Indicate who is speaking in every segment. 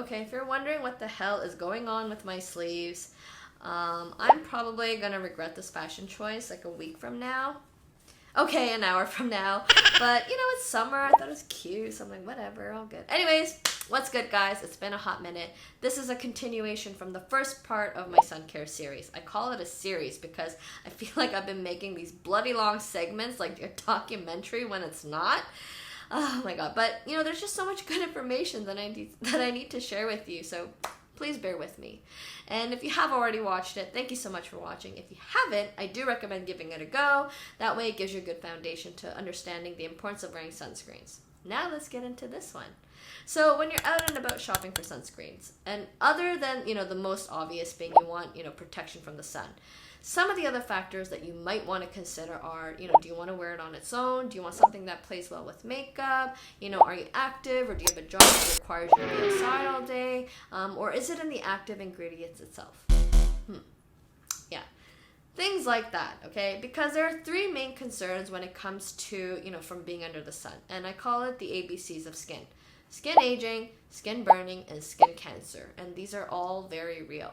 Speaker 1: Okay, if you're wondering what the hell is going on with my sleeves, I'm probably gonna regret this fashion choice like a week from now. Okay, an hour from now. But, it's summer. I thought it was cute. So I'm like, whatever, all good. Anyways, what's good, guys? It's been a hot minute. This is a continuation from the first part of my sun care series. I call it a series because I feel like I've been making these bloody long segments like a documentary when it's not. Oh my god. But, there's just so much good information that I need to share with you. So please bear with me. And if you have already watched it, thank you so much for watching. If you haven't, I do recommend giving it a go. That way it gives you a good foundation to understanding the importance of wearing sunscreens. Now let's get into this one. So when you're out and about shopping for sunscreens, and other than, the most obvious being you want, protection from the sun, some of the other factors that you might want to consider are, do you want to wear it on its own? Do you want something that plays well with makeup? Are you active, or do you have a job that requires you to be outside all day? Or is it in the active ingredients itself? Yeah. Things like that, okay? Because there are three main concerns when it comes to, from being under the sun. And I call it the ABCs of skin. Skin aging, skin burning, and skin cancer. And these are all very real.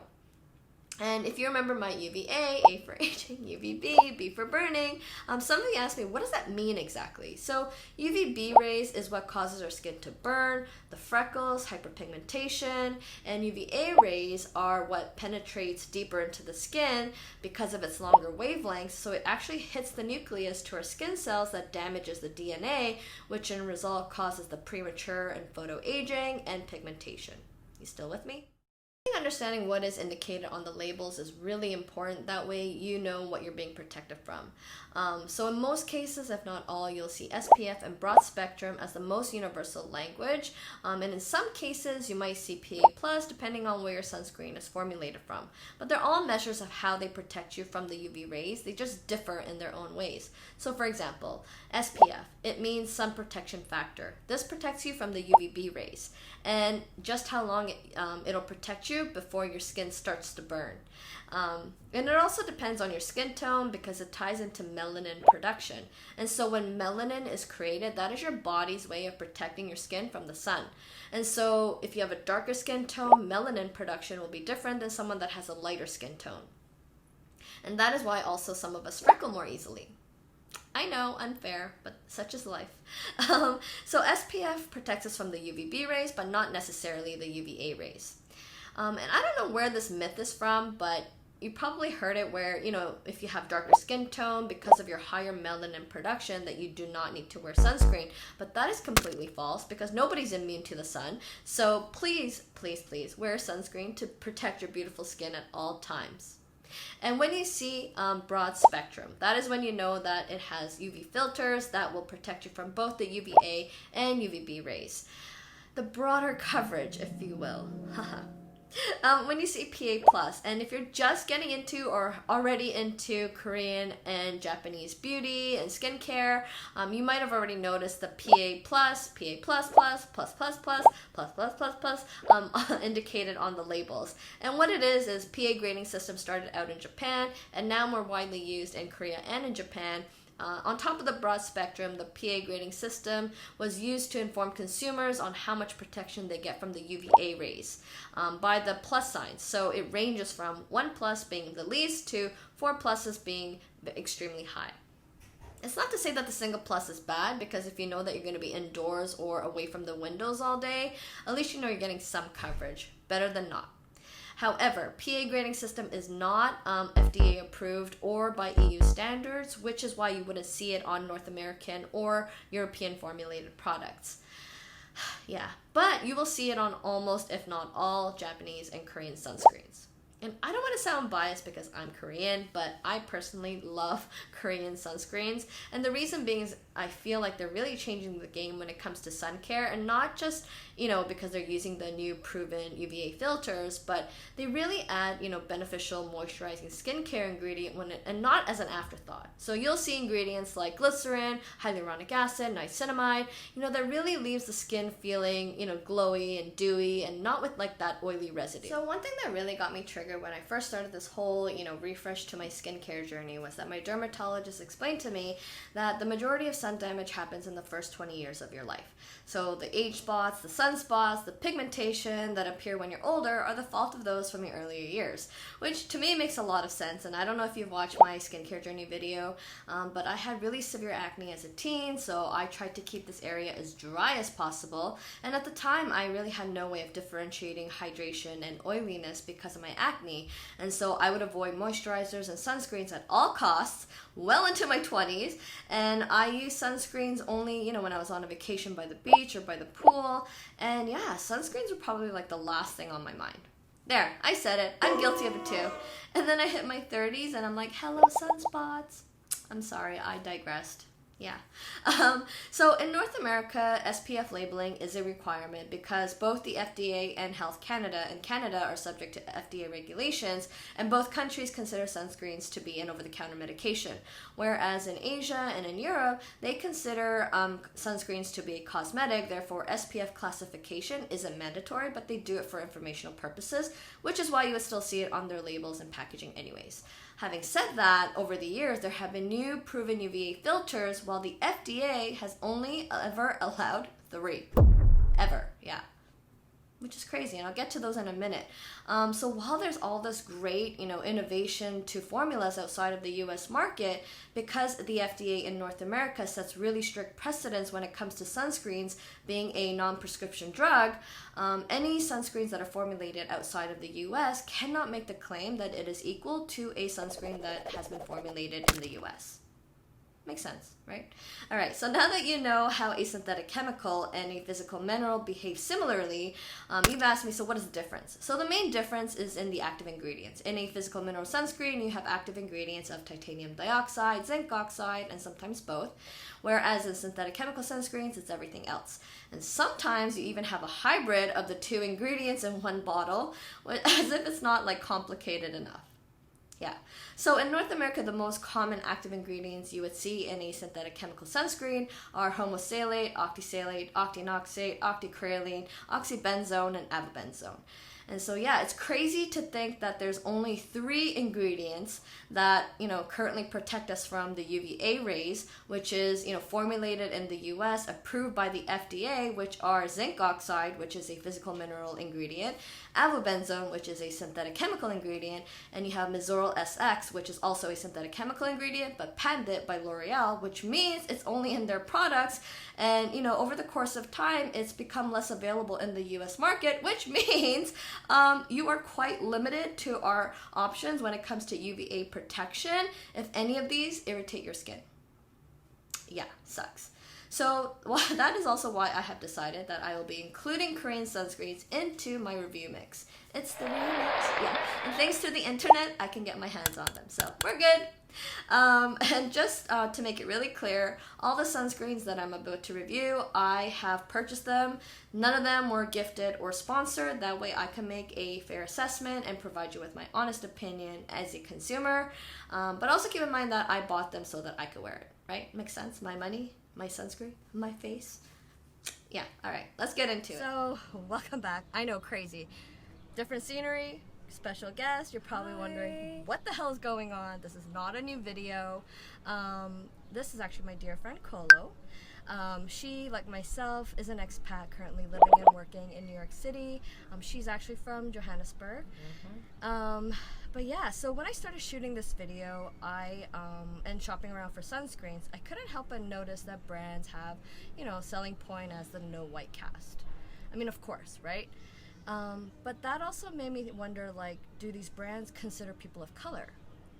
Speaker 1: And if you remember my UVA, A for aging, UVB, B for burning, some of you asked me, what does that mean exactly? So UVB rays is what causes our skin to burn, the freckles, hyperpigmentation, and UVA rays are what penetrates deeper into the skin because of its longer wavelengths, so it actually hits the nucleus to our skin cells that damages the DNA, which in result causes the premature and photoaging and pigmentation. You still with me? Understanding what is indicated on the labels is really important. That way you know what you're being protected from. So in most cases, if not all, you'll see SPF and broad spectrum as the most universal language. And in some cases, you might see PA+, depending on where your sunscreen is formulated from. But they're all measures of how they protect you from the UV rays. They just differ in their own ways. So for example, SPF, it means sun protection factor. This protects you from the UVB rays and just how long it'll protect you before your skin starts to burn. And it also depends on your skin tone because it ties into melanin production. And so when melanin is created, that is your body's way of protecting your skin from the sun. And so if you have a darker skin tone, melanin production will be different than someone that has a lighter skin tone. And that is why also some of us freckle more easily. I know, unfair, but such is life. So SPF protects us from the UVB rays, but not necessarily the UVA rays. And I don't know where this myth is from, but you probably heard it where, if you have darker skin tone because of your higher melanin production that you do not need to wear sunscreen. But that is completely false because nobody's immune to the sun. So please, please, please wear sunscreen to protect your beautiful skin at all times. And when you see broad spectrum, that is when you know that it has UV filters that will protect you from both the UVA and UVB rays. The broader coverage, if you will. When you see PA+, and if you're just getting into or already into Korean and Japanese beauty and skincare, you might have already noticed the PA+, indicated on the labels. And what it is PA grading system started out in Japan and now more widely used in Korea and in Japan. On top of the broad spectrum, the PA grading system was used to inform consumers on how much protection they get from the UVA rays by the plus signs. So it ranges from 1+ being the least to 4+ being extremely high. It's not to say that the single plus is bad, because if you know that you're going to be indoors or away from the windows all day, at least you know you're getting some coverage. Better than not. However, PA grading system is not FDA approved or by EU standards, which is why you wouldn't see it on North American or European formulated products. Yeah, but you will see it on almost, if not all, Japanese and Korean sunscreens. And I don't want to sound biased because I'm Korean, but I personally love Korean sunscreens. And the reason being is I feel like they're really changing the game when it comes to sun care, and not just, because they're using the new proven UVA filters, but they really add, beneficial moisturizing skincare ingredient and not as an afterthought. So you'll see ingredients like glycerin, hyaluronic acid, niacinamide, that really leaves the skin feeling, glowy and dewy and not with like that oily residue. So one thing that really got me triggered trigger when I first started this whole, refresh to my skincare journey was that my dermatologist explained to me that the majority of sun damage happens in the first 20 years of your life. So the age spots, the sunspots, the pigmentation that appear when you're older are the fault of those from your earlier years, which to me makes a lot of sense. And I don't know if you've watched my skincare journey video, but I had really severe acne as a teen, so I tried to keep this area as dry as possible. And at the time, I really had no way of differentiating hydration and oiliness because of my acne. And so I would avoid moisturizers and sunscreens at all costs well into my 20s. And I used sunscreens only, when I was on a vacation by the beach or by the pool. And yeah, sunscreens were probably like the last thing on my mind. There, I said it. I'm guilty of it too. And then I hit my 30s and I'm like, hello, sunspots. I'm sorry, I digressed. Yeah. So in North America, SPF labeling is a requirement because both the FDA and Health Canada are subject to FDA regulations, and both countries consider sunscreens to be an over-the-counter medication. Whereas in Asia and in Europe, they consider sunscreens to be a cosmetic, therefore SPF classification isn't mandatory, but they do it for informational purposes, which is why you would still see it on their labels and packaging anyways. Having said that, over the years, there have been new proven UVA filters, while the FDA has only ever allowed 3. Ever, yeah. Which is crazy, and I'll get to those in a minute. So while there's all this great, innovation to formulas outside of the U.S. market, because the FDA in North America sets really strict precedents when it comes to sunscreens being a non-prescription drug, any sunscreens that are formulated outside of the U.S. cannot make the claim that it is equal to a sunscreen that has been formulated in the U.S. Makes sense, right? All right, so now that you know how a synthetic chemical and a physical mineral behave similarly, you've asked me, so what is the difference? So the main difference is in the active ingredients. In a physical mineral sunscreen, you have active ingredients of titanium dioxide, zinc oxide, and sometimes both, whereas in synthetic chemical sunscreens, it's everything else. And sometimes you even have a hybrid of the 2 ingredients in one bottle, as if it's not complicated enough. Yeah. So in North America, the most common active ingredients you would see in a synthetic chemical sunscreen are homosalate, octisalate, octinoxate, octicraylene, oxybenzone, and avobenzone. And so, yeah, it's crazy to think that there's only 3 ingredients that, currently protect us from the UVA rays, which is, formulated in the US, approved by the FDA, which are zinc oxide, which is a physical mineral ingredient, avobenzone, which is a synthetic chemical ingredient, and you have Mizoral SX, which is also a synthetic chemical ingredient, but patented by L'Oreal, which means it's only in their products. And, over the course of time, it's become less available in the US market, which means you are quite limited to our options when it comes to UVA protection if any of these irritate your skin. Yeah, sucks. So that is also why I have decided that I will be including Korean sunscreens into my review mix. It's the remix, yeah. And thanks to the internet, I can get my hands on them, so we're good. And just to make it really clear, all the sunscreens that I'm about to review, I have purchased them. None of them were gifted or sponsored. That way I can make a fair assessment and provide you with my honest opinion as a consumer. But also keep in mind that I bought them so that I could wear it, right? Makes sense? My money, my sunscreen, my face. Yeah, all right, let's get into it. So, welcome back. I know, crazy. Different scenery, special guest. You're probably wondering what the hell is going on. This is not a new video. This is actually my dear friend Kolo. She, like myself, is an expat currently living and working in New York City. She's actually from Johannesburg. But yeah, so when I started shooting this video, and shopping around for sunscreens, I couldn't help but notice that brands have, a selling point as the no white cast. I mean, of course, right? But that also made me wonder, do these brands consider people of color?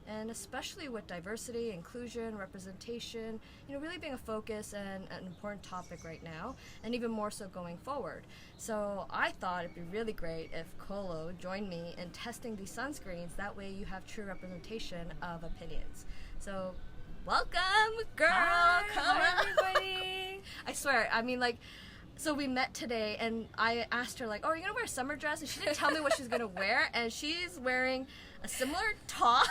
Speaker 1: And especially with diversity, inclusion, representation, really being a focus and an important topic right now, and even more so going forward. So I thought it'd be really great if Kolo joined me in testing these sunscreens. That way you have true representation of opinions. So welcome, girl.
Speaker 2: Hi, everybody.
Speaker 1: I swear, so we met today, and I asked her, oh, are you going to wear a summer dress? And she didn't tell me what she's going to wear, and she's wearing a similar top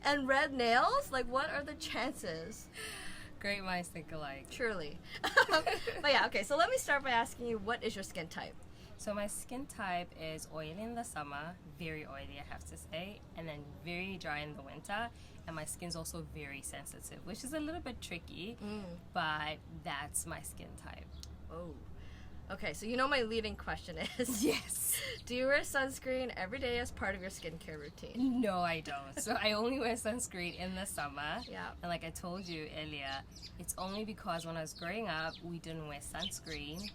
Speaker 1: and red nails. What are the chances?
Speaker 2: Great minds think alike.
Speaker 1: Truly. But yeah, okay, so let me start by asking you, what is your skin type?
Speaker 2: So my skin type is oily in the summer, very oily I have to say, and then very dry in the winter. And my skin's also very sensitive, which is a little bit tricky, but that's my skin type.
Speaker 1: Oh. Okay, so you know my leading question is
Speaker 2: Yes.
Speaker 1: do you wear sunscreen every day as part of your skincare routine?
Speaker 2: No, I don't. So I only wear sunscreen in the summer.
Speaker 1: Yeah.
Speaker 2: And like I told you earlier, it's only because when I was growing up, we didn't wear sunscreen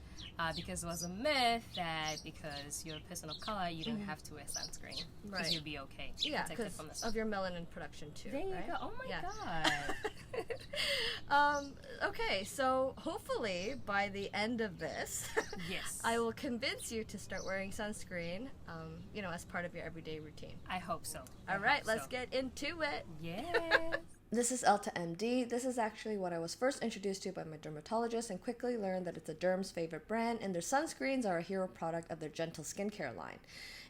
Speaker 2: because it was a myth that because you're a person of color, you don't have to wear sunscreen because
Speaker 1: Right.
Speaker 2: you'll be okay.
Speaker 1: Yeah,
Speaker 2: protected
Speaker 1: because
Speaker 2: from the sun.
Speaker 1: of your melanin production too.
Speaker 2: There you
Speaker 1: right?
Speaker 2: go. Oh my
Speaker 1: Yeah.
Speaker 2: god.
Speaker 1: Okay, so hopefully by the end of this,
Speaker 2: Yes.
Speaker 1: I will convince you to start wearing sunscreen, as part of your everyday routine.
Speaker 2: I hope so.
Speaker 1: All right, let's get into it.
Speaker 2: Yes.
Speaker 1: This is Elta MD. This is actually what I was first introduced to by my dermatologist and quickly learned that it's a derm's favorite brand and their sunscreens are a hero product of their gentle skincare line.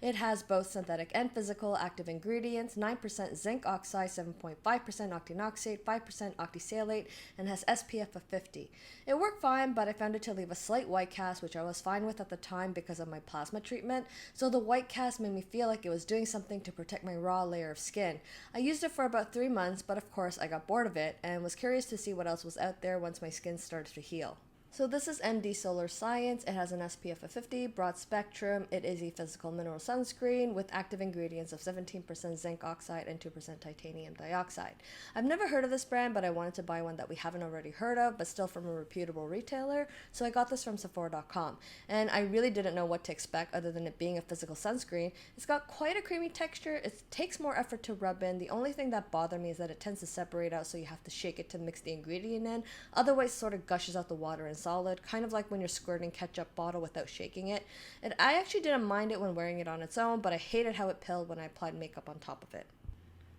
Speaker 1: It has both synthetic and physical active ingredients, 9% zinc oxide, 7.5% octinoxate, 5% octisalate, and has SPF of 50. It worked fine, but I found it to leave a slight white cast, which I was fine with at the time because of my plasma treatment, so the white cast made me feel like it was doing something to protect my raw layer of skin. I used it for about 3 months, but of course I got bored of it and was curious to see what else was out there once my skin started to heal. So this is MD Solar Science. It has an SPF of 50, broad spectrum. It is a physical mineral sunscreen with active ingredients of 17% zinc oxide and 2% titanium dioxide. I've never heard of this brand, but I wanted to buy one that we haven't already heard of, but still from a reputable retailer. So I got this from Sephora.com. And I really didn't know what to expect other than it being a physical sunscreen. It's got quite a creamy texture. It takes more effort to rub in. The only thing that bothered me is that it tends to separate out, so you have to shake it to mix the ingredient in. Otherwise, it sort of gushes out the water and solid, kind of like when you're squirting ketchup bottle without shaking it. And I actually didn't mind it when wearing it on its own, but I hated how it pilled when I applied makeup on top of it.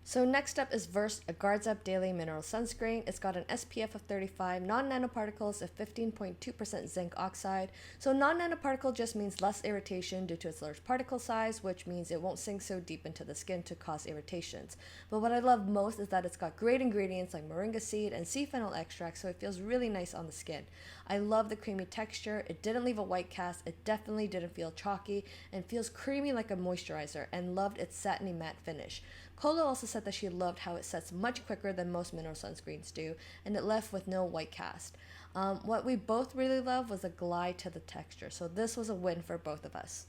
Speaker 1: So next up is Versed, a Guards Up Daily Mineral Sunscreen. It's got an SPF of 35, non-nanoparticles of 15.2% zinc oxide. So non-nanoparticle just means less irritation due to its large particle size, which means it won't sink so deep into the skin to cause irritations. But what I love most is that it's got great ingredients like moringa seed and sea fennel extract, so it feels really nice on the skin. I love the creamy texture. It didn't leave a white cast. It definitely didn't feel chalky and feels creamy like a moisturizer, and loved its satiny matte finish. Kola also said that she loved how it sets much quicker than most mineral sunscreens do, and it left with no white cast. What we both really loved was a glide to the texture, so this was a win for both of us.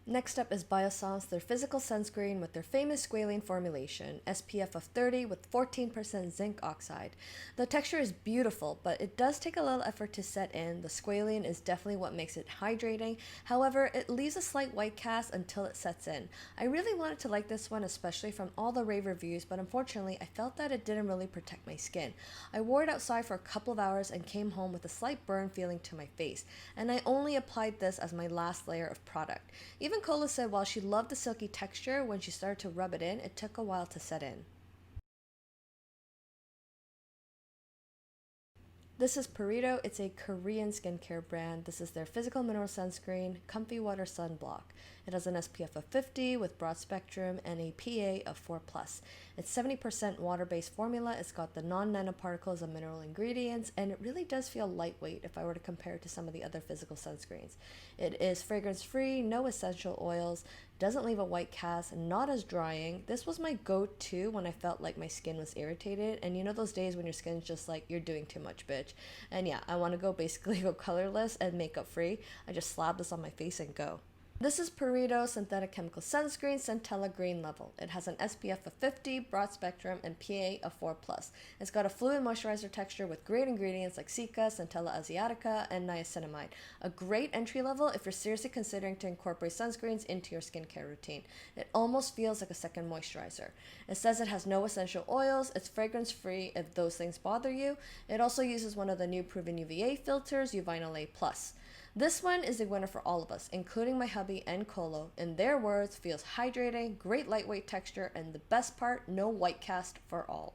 Speaker 1: Next up is Biossance, their physical sunscreen with their famous squalene formulation, SPF of 30 with 14% zinc oxide. The texture is beautiful, but it does take a little effort to set in. The squalene is definitely what makes it hydrating. However, it leaves a slight white cast until it sets in. I really wanted to like this one, especially from all the rave reviews, but unfortunately, I felt that it didn't really protect my skin. I wore it outside for a couple of hours and came home with a slight burn feeling to my face, and I only applied this as my last layer of product. Even Kola said while she loved the silky texture, when she started to rub it in, it took a while to set in. This is Purito. It's a Korean skincare brand. This is their physical mineral sunscreen, comfy water sunblock. It has an SPF of 50 with broad spectrum and a PA of 4+. It's 70% water-based formula. It's got the non-nanoparticles of mineral ingredients, and it really does feel lightweight if I were to compare it to some of the other physical sunscreens. It is fragrance-free, no essential oils, doesn't leave a white cast, not as drying. This was my go-to when I felt like my skin was irritated, and you know those days when your skin's just like, you're doing too much, bitch. And yeah, I want to basically go colorless and makeup free. I just slap this on my face and go. This is Purito Synthetic Chemical Sunscreen Centella Green Level. It has an SPF of 50, broad spectrum, and PA of 4+. It's got a fluid moisturizer texture with great ingredients like cica, Centella asiatica, and niacinamide. A great entry level if you're seriously considering to incorporate sunscreens into your skincare routine. It almost feels like a second moisturizer. It says it has no essential oils. It's fragrance free if those things bother you. It also uses one of the new proven UVA filters, Uvinyl A+. This one is a winner for all of us, including my hubby and Kolo. In their words, feels hydrating, great lightweight texture, and the best part, no white cast for all.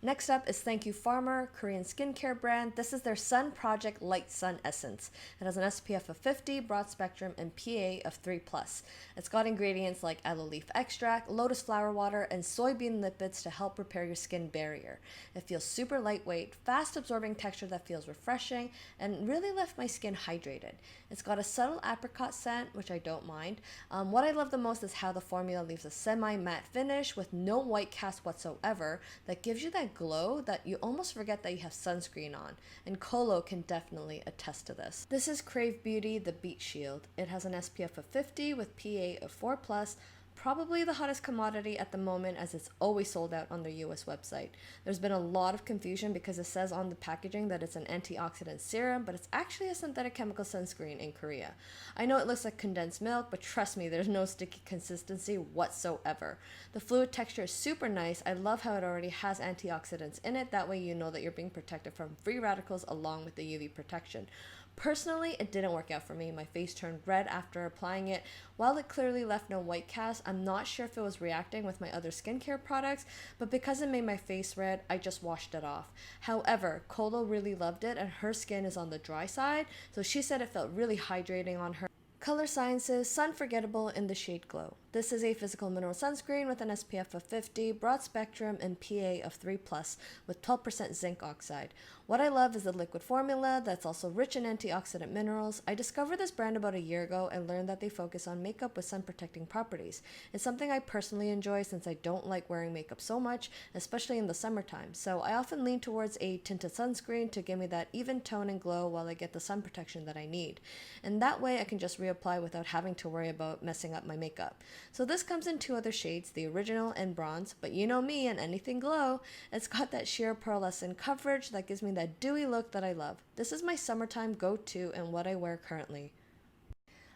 Speaker 1: Next up is Thank You Farmer, Korean skincare brand. This is their Sun Project Light Sun Essence. It has an SPF of 50, broad spectrum, and PA of 3+. It's got ingredients like aloe leaf extract, lotus flower water, and soybean lipids to help repair your skin barrier. It feels super lightweight, fast absorbing texture that feels refreshing, and really left my skin hydrated. It's got a subtle apricot scent, which I don't mind. What I love the most is how the formula leaves a semi-matte finish with no white cast whatsoever that gives you that glow that you almost forget that you have sunscreen on, and Colo can definitely attest to this. This is Crave Beauty, the Beat Shield. It has an SPF of 50 with PA of 4+, probably the hottest commodity at the moment as it's always sold out on their US website. There's been a lot of confusion because it says on the packaging that it's an antioxidant serum, but it's actually a synthetic chemical sunscreen in Korea. I know it looks like condensed milk, but trust me, there's no sticky consistency whatsoever. The fluid texture is super nice. I love how it already has antioxidants in it. That way you know that you're being protected from free radicals along with the UV protection. Personally, it didn't work out for me. My face turned red after applying it. While it clearly left no white cast, I'm not sure if it was reacting with my other skincare products, but because it made my face red, I just washed it off. However, Colo really loved it and her skin is on the dry side, so she said it felt really hydrating on her. Color Sciences Sun Forgettable in the shade Glow. This is a physical mineral sunscreen with an SPF of 50, broad spectrum, and PA of 3+, with 12% zinc oxide. What I love is the liquid formula that's also rich in antioxidant minerals. I discovered this brand about a year ago and learned that they focus on makeup with sun protecting properties. It's something I personally enjoy since I don't like wearing makeup so much, especially in the summertime. So I often lean towards a tinted sunscreen to give me that even tone and glow while I get the sun protection that I need. And that way I can just reapply without having to worry about messing up my makeup. So this comes in two other shades, the original and bronze, but you know me and anything glow. It's got that sheer pearlescent coverage that gives me that dewy look that I love. This is my summertime go-to and what I wear currently.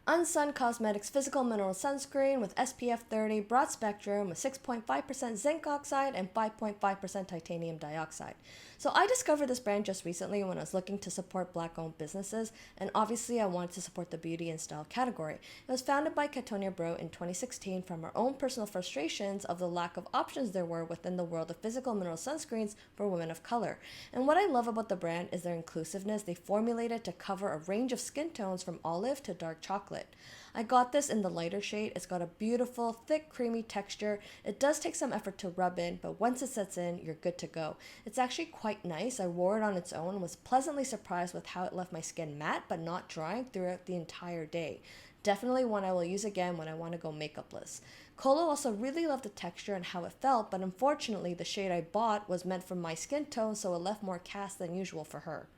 Speaker 1: Unsun Cosmetics Physical Mineral Sunscreen with SPF 30, broad spectrum with 6.5% zinc oxide and 5.5% titanium dioxide. So I discovered this brand just recently when I was looking to support Black-owned businesses, and obviously I wanted to support the beauty and style category. It was founded by Katonia Bro in 2016 from our own personal frustrations of the lack of options there were within the world of physical mineral sunscreens for women of color. And what I love about the brand is their inclusiveness. They formulated to cover a range of skin tones from olive to dark chocolate. I got this in the lighter shade. It's got a beautiful, thick, creamy texture. It does take some effort to rub in, but once it sets in, you're good to go. It's actually quite nice. I wore it on its own and was pleasantly surprised with how it left my skin matte but not drying throughout the entire day. Definitely one I will use again when I want to go makeupless. Colo also really loved the texture and how it felt, but unfortunately the shade I bought was meant for my skin tone, so it left more cast than usual for her.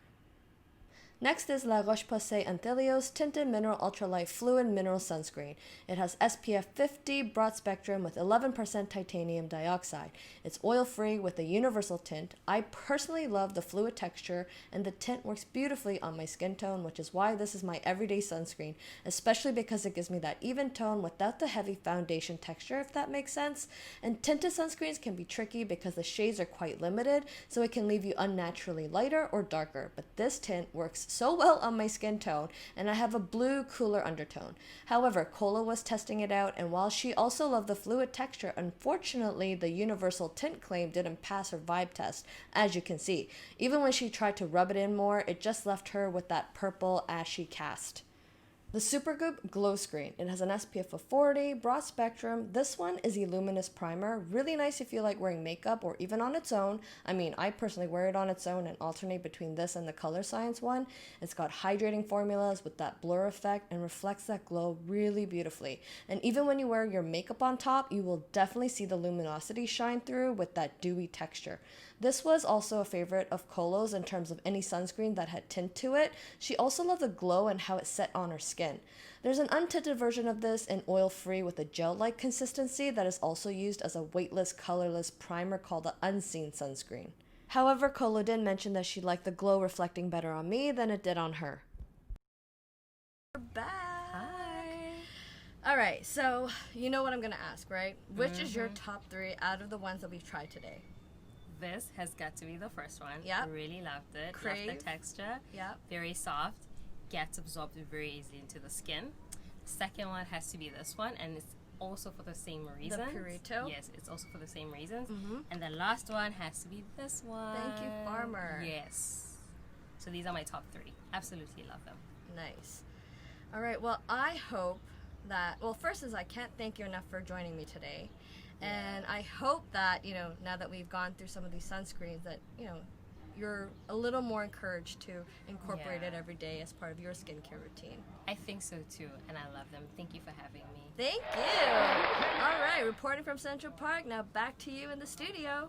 Speaker 1: Next is La Roche-Posay Anthelios Tinted Mineral Ultralight Fluid Mineral Sunscreen. It has SPF 50, broad spectrum with 11% titanium dioxide. It's oil-free with a universal tint. I personally love the fluid texture, and the tint works beautifully on my skin tone, which is why this is my everyday sunscreen, especially because it gives me that even tone without the heavy foundation texture, if that makes sense. And tinted sunscreens can be tricky because the shades are quite limited, so it can leave you unnaturally lighter or darker, but this tint works so well on my skin tone, and I have a blue cooler undertone. However, Cola was testing it out, and while she also loved the fluid texture, unfortunately the universal tint claim didn't pass her vibe test, as you can see. Even when she tried to rub it in more, it just left her with that purple ashy cast. The Supergoop Glow Screen. It has an SPF of 40, broad spectrum. This one is a luminous primer. Really nice if you like wearing makeup or even on its own. I mean, I personally wear it on its own and alternate between this and the Color Science one. It's got hydrating formulas with that blur effect and reflects that glow really beautifully. And even when you wear your makeup on top, you will definitely see the luminosity shine through with that dewy texture. This was also a favorite of Colo's in terms of any sunscreen that had tint to it. She also loved the glow and how it set on her skin. There's an untinted version of this in oil-free with a gel-like consistency that is also used as a weightless, colorless primer called the Unseen Sunscreen. However, Colo did mention that she liked the glow reflecting better on me than it did on her. We're back! Alright, so you know what I'm gonna ask, right? Which is your top 3 out of the ones that we've tried today?
Speaker 2: This has got to be the first one.
Speaker 1: Yep.
Speaker 2: Really loved it.
Speaker 1: Crave.
Speaker 2: Loved the texture.
Speaker 1: Yep.
Speaker 2: Very soft. Gets absorbed very easily into the skin. Second one has to be this one, and it's also for the same reasons.
Speaker 1: The Purito?
Speaker 2: Yes, it's also for the same reasons.
Speaker 1: Mm-hmm.
Speaker 2: And the last one has to be this one.
Speaker 1: Thank you, Farmer.
Speaker 2: Yes. So these are my top 3. Absolutely love them.
Speaker 1: Nice. All right, well, I hope that, well, first is I can't thank you enough for joining me today. And I hope that, you know, now that we've gone through some of these sunscreens that, you know, you're a little more encouraged to incorporate it every day as part of your skincare routine.
Speaker 2: I think so too, and I love them. Thank you for having me.
Speaker 1: Thank you. All right, reporting from Central Park, now back to you in the studio.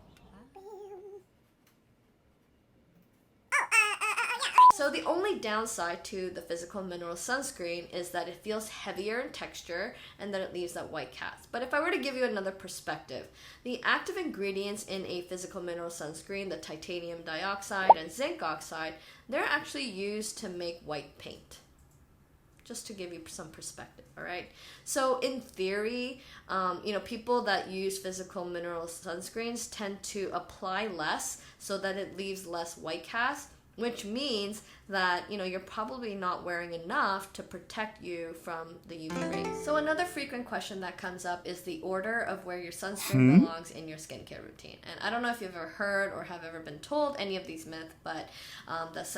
Speaker 1: So the only downside to the physical mineral sunscreen is that it feels heavier in texture and that it leaves that white cast. But if I were to give you another perspective, the active ingredients in a physical mineral sunscreen, the titanium dioxide and zinc oxide, they're actually used to make white paint. Just to give you some perspective, all right? So in theory, you know, people that use physical mineral sunscreens tend to apply less so that it leaves less white cast, which means that, you know, you're probably not wearing enough to protect you from the UV rays. So another frequent question that comes up is the order of where your sunscreen belongs in your skincare routine. And I don't know if you've ever heard or have ever been told any of these myths, but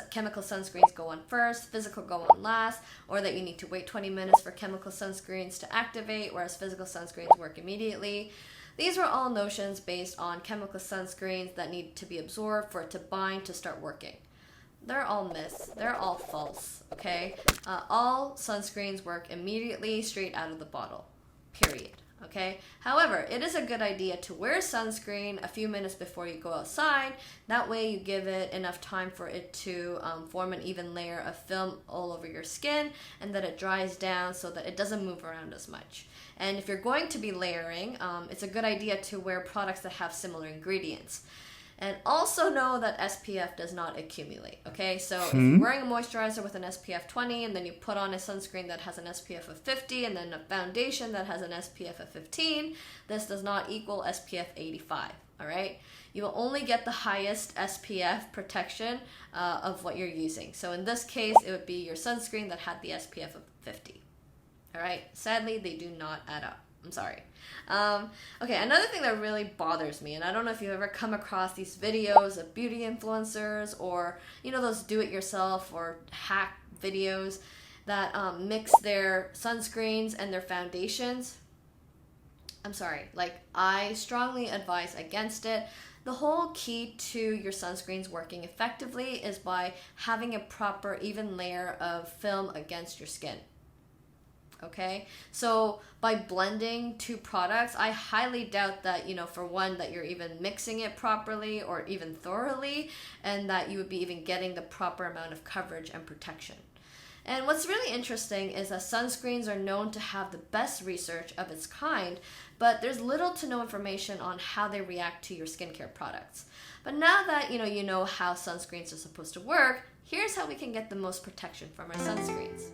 Speaker 1: chemical sunscreens go on first, physical go on last, or that you need to wait 20 minutes for chemical sunscreens to activate, whereas physical sunscreens work immediately. These were all notions based on chemical sunscreens that need to be absorbed for it to bind to start working. They're all myths. They're all false, okay? All sunscreens work immediately straight out of the bottle, period, okay? However, it is a good idea to wear sunscreen a few minutes before you go outside. That way you give it enough time for it to form an even layer of film all over your skin and that it dries down so that it doesn't move around as much. And if you're going to be layering, it's a good idea to wear products that have similar ingredients. And also know that SPF does not accumulate, okay? So if you're wearing a moisturizer with an SPF 20 and then you put on a sunscreen that has an SPF of 50 and then a foundation that has an SPF of 15, this does not equal SPF 85, all right? You will only get the highest SPF protection of what you're using. So in this case, it would be your sunscreen that had the SPF of 50, all right? Sadly, they do not add up. I'm sorry. Okay, another thing that really bothers me, and I don't know if you've ever come across these videos of beauty influencers or, you know, those do-it-yourself or hack videos that mix their sunscreens and their foundations. I'm sorry, like, I strongly advise against it. The whole key to your sunscreens working effectively is by having a proper even layer of film against your skin. Okay, so by blending two products, I highly doubt that, you know, for one, that you're even mixing it properly or even thoroughly, and that you would be even getting the proper amount of coverage and protection. And what's really interesting is that sunscreens are known to have the best research of its kind, but there's little to no information on how they react to your skincare products. But now that you know how sunscreens are supposed to work, here's how we can get the most protection from our sunscreens.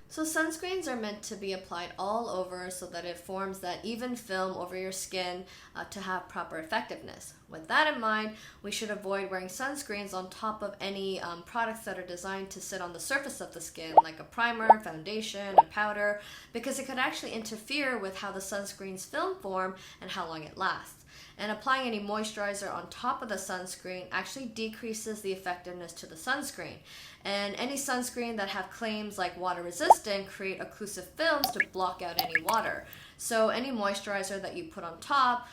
Speaker 1: So sunscreens are meant to be applied all over so that it forms that even film over your skin to have proper effectiveness. With that in mind, we should avoid wearing sunscreens on top of any products that are designed to sit on the surface of the skin, like a primer, foundation, a powder, because it could actually interfere with how the sunscreen's film form and how long it lasts. And applying any moisturizer on top of the sunscreen actually decreases the effectiveness to the sunscreen. And any sunscreen that have claims like water resistant create occlusive films to block out any water. So any moisturizer that you put on top,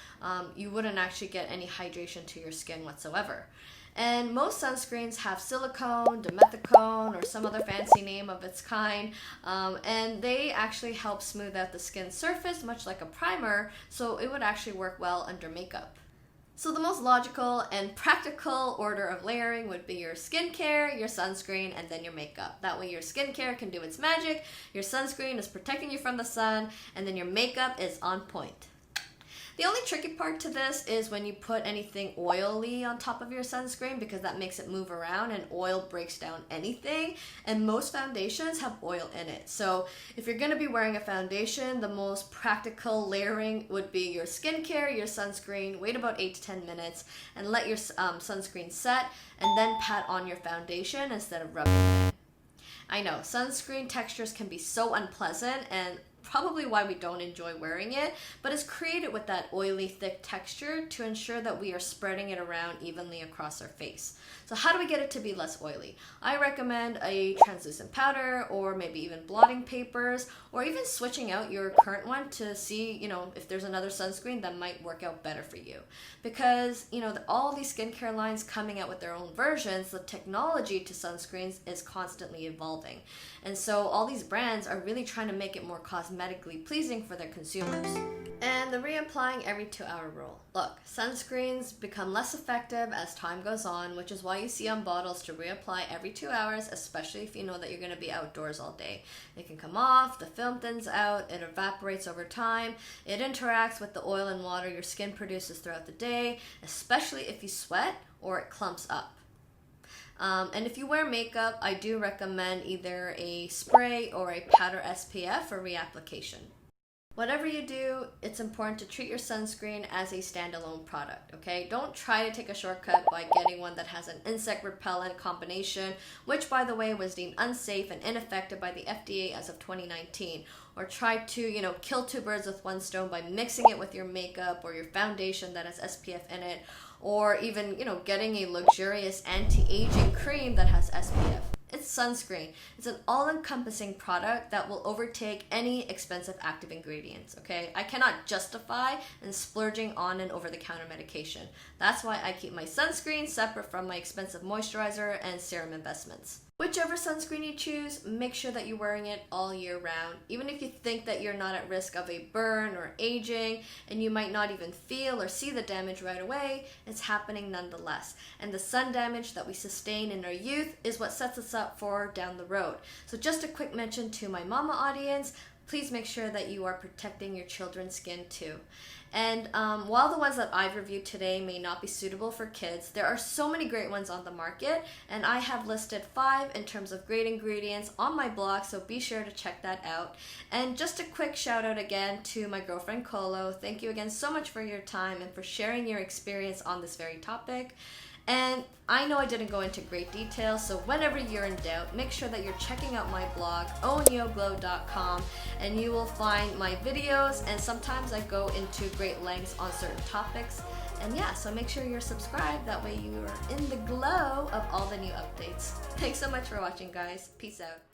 Speaker 1: you wouldn't actually get any hydration to your skin whatsoever. And most sunscreens have silicone, dimethicone, or some other fancy name of its kind, and they actually help smooth out the skin surface, much like a primer, so it would actually work well under makeup. So the most logical and practical order of layering would be your skincare, your sunscreen, and then your makeup. That way your skincare can do its magic, your sunscreen is protecting you from the sun, and then your makeup is on point. The only tricky part to this is when you put anything oily on top of your sunscreen, because that makes it move around and oil breaks down anything, and most foundations have oil in it. So if you're going to be wearing a foundation, the most practical layering would be your skincare, your sunscreen, wait about 8 to 10 minutes and let your sunscreen set, and then pat on your foundation instead of rubbing it in. I know, sunscreen textures can be so unpleasant, and probably why we don't enjoy wearing it, but it's created with that oily, thick texture to ensure that we are spreading it around evenly across our face. So how do we get it to be less oily? I recommend a translucent powder, or maybe even blotting papers, or even switching out your current one to see, if there's another sunscreen that might work out better for you. Because, all these skincare lines coming out with their own versions, the technology to sunscreens is constantly evolving. And so all these brands are really trying to make it more cosmetically pleasing for their consumers. And the reapplying every 2-hour rule. Look, sunscreens become less effective as time goes on, which is why you see on bottles to reapply every 2 hours, especially if you know that you're going to be outdoors all day. It can come off, the film thins out, it evaporates over time, it interacts with the oil and water your skin produces throughout the day, especially if you sweat or it clumps up. And if you wear makeup, I do recommend either a spray or a powder SPF for reapplication. Whatever you do, it's important to treat your sunscreen as a standalone product, okay? Don't try to take a shortcut by getting one that has an insect repellent combination, which, by the way, was deemed unsafe and ineffective by the FDA as of 2019. Or try to, kill two birds with one stone by mixing it with your makeup or your foundation that has SPF in it. Or even, getting a luxurious anti-aging cream that has SPF. It's sunscreen. It's an all-encompassing product that will overtake any expensive active ingredients, okay? I cannot justify and splurging on an over-the-counter medication. That's why I keep my sunscreen separate from my expensive moisturizer and serum investments. Whichever sunscreen you choose, make sure that you're wearing it all year round. Even if you think that you're not at risk of a burn or aging, and you might not even feel or see the damage right away, it's happening nonetheless. And the sun damage that we sustain in our youth is what sets us up for down the road. So just a quick mention to my mama audience, please make sure that you are protecting your children's skin too. And while the ones that I've reviewed today may not be suitable for kids, there are so many great ones on the market, and I have listed 5 in terms of great ingredients on my blog, so be sure to check that out. And just a quick shout out again to my girlfriend Colo. Thank you again so much for your time and for sharing your experience on this very topic. And I know I didn't go into great detail, so whenever you're in doubt, make sure that you're checking out my blog, ownyourglow.com, and you will find my videos, and sometimes I go into great lengths on certain topics. And yeah, so make sure you're subscribed, that way you are in the glow of all the new updates. Thanks so much for watching, guys. Peace out.